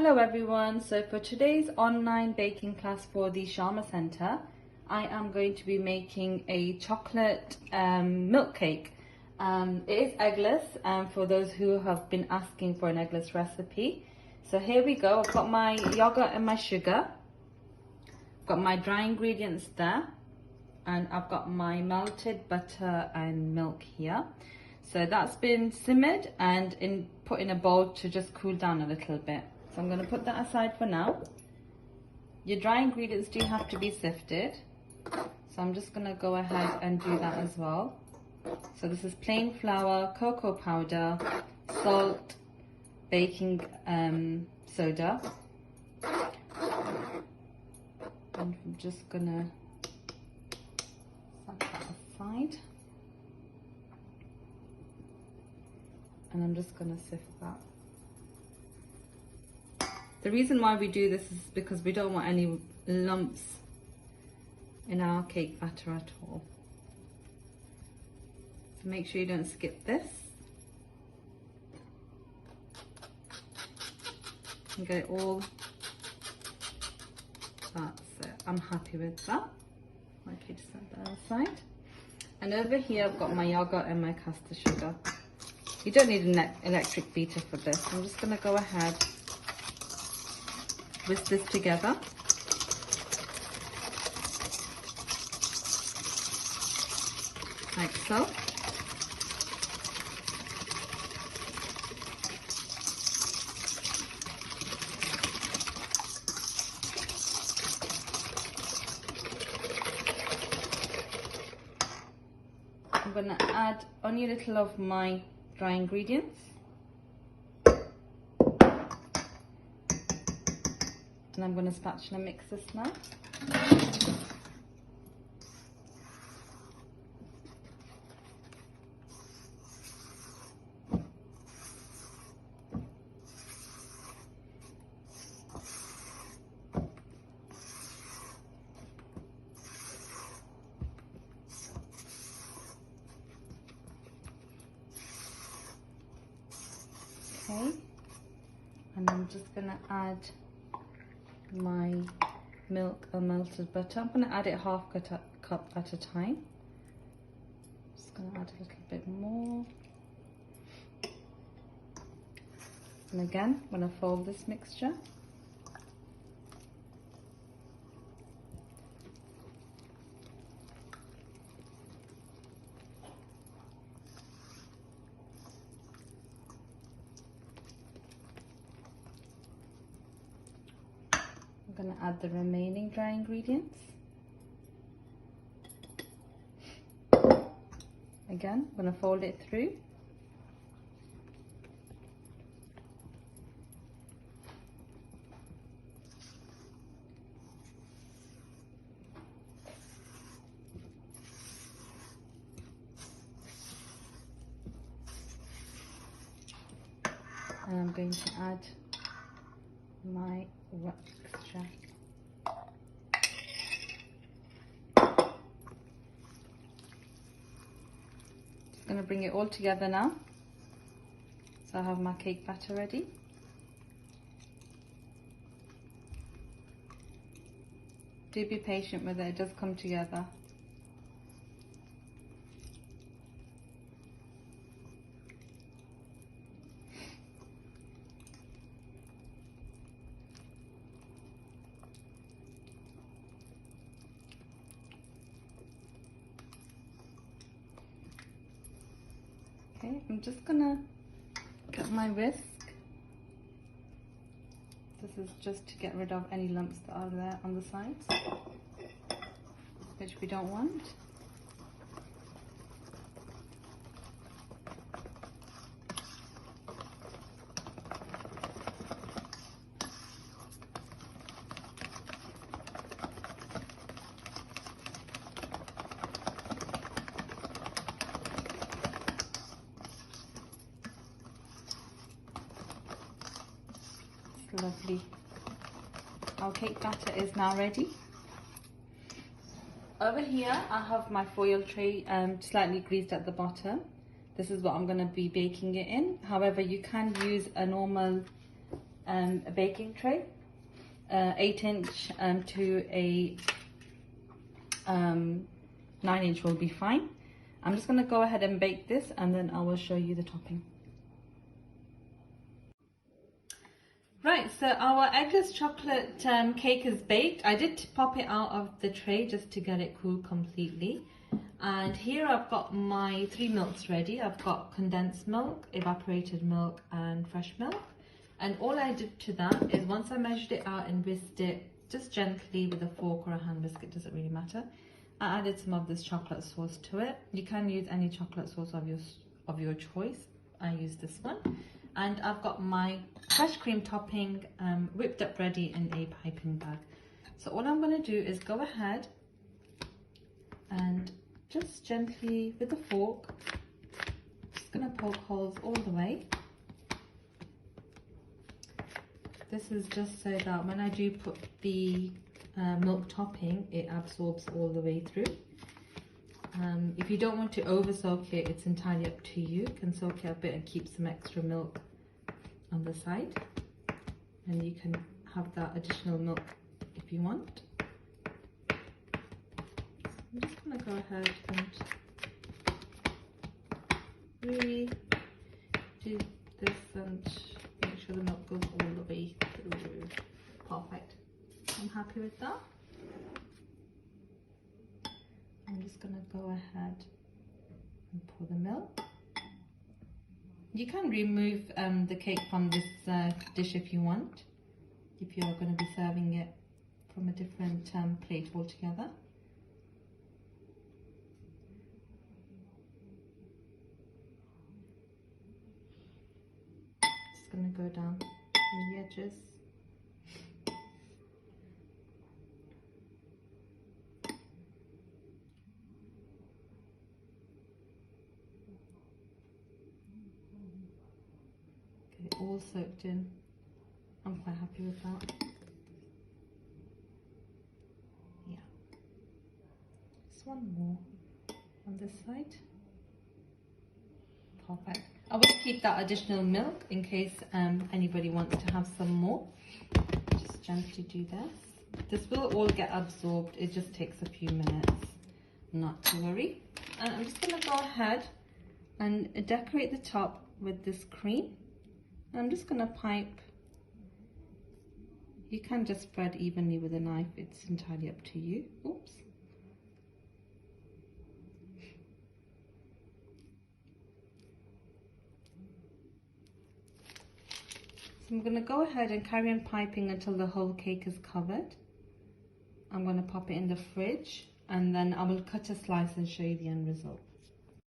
Hello everyone, so for today's online baking class for the Sharma Center, I am going to be making a chocolate milk cake. It is eggless, for those who have been asking for an eggless recipe. So here we go. I've got my yogurt and my sugar, got my dry ingredients there, and I've got my melted butter and milk here. So that's been simmered and put in a bowl to just cool down a little bit. So I'm going to put that aside for now. Your dry ingredients do have to be sifted, so I'm just going to go ahead and do that as well. So this is plain flour, cocoa powder, salt, baking soda. And I'm just going to set that aside. And I'm just going to sift that. The reason why we do this is because we don't want any lumps in our cake batter at all. So make sure you don't skip this. And get it all. That's it. I'm happy with that. Okay, just set that aside. And over here I've got my yogurt and my caster sugar. You don't need an electric beater for this. I'm just going to go ahead, whisk this together. Like so. I'm going to add only a little of my dry ingredients. And I'm going to spatula mix this now. Okay, and I'm just going to add my milk and melted butter. I'm going to add it half cup at a time. Just going to add a little bit more. And again, I'm going to fold this mixture. I'm going to add the remaining dry ingredients. Again, I'm going to fold it through. And I'm going to add my wet mixture. Just going to bring it all together now. So I have my cake batter ready. Do be patient with it, it does come together. Okay, I'm just gonna get my whisk. This is just to get rid of any lumps that are there on the sides, which we don't want. Lovely. Our cake batter is now ready. Over here I have my foil tray slightly greased at the bottom. This is what I'm going to be baking it in. However, you can use a normal a baking tray, 8-inch to a 9-inch will be fine. I'm just going to go ahead and bake this, and then I will show you the topping. Right, so our eggless chocolate cake is baked. I did pop it out of the tray just to get it cool completely. And here I've got my 3 milks ready. I've got condensed milk, evaporated milk, and fresh milk. And all I did to that is once I measured it out and whisked it just gently with a fork or a hand whisk, it doesn't really matter. I added some of this chocolate sauce to it. You can use any chocolate sauce of your choice. I use this one. And I've got my fresh cream topping whipped up ready in a piping bag. So all I'm going to do is go ahead and just gently with the fork, just going to poke holes all the way. This is just so that when I do put the milk topping, it absorbs all the way through. If you don't want to over soak it, it's entirely up to you. You can soak it a bit and keep some extra milk on the side, and you can have that additional milk if you want. I'm just going to go ahead and really do this and make sure the milk goes all the way through. Perfect. I'm happy with that. I'm just going to go ahead and pour the milk. You can remove the cake from this dish if you want, if you're going to be serving it from a different plate altogether. Just going to go down the edges. Okay, all soaked in. I'm quite happy with that. Yeah. Just one more on this side. Perfect. I will keep that additional milk in case anybody wants to have some more. Just gently do this. This will all get absorbed. It just takes a few minutes. Not to worry. And I'm just going to go ahead and decorate the top with this cream. I'm just going to pipe. You can just spread evenly with a knife. It's entirely up to you. Oops. So I'm going to go ahead and carry on piping until the whole cake is covered. I'm going to pop it in the fridge, and then I will cut a slice and show you the end result.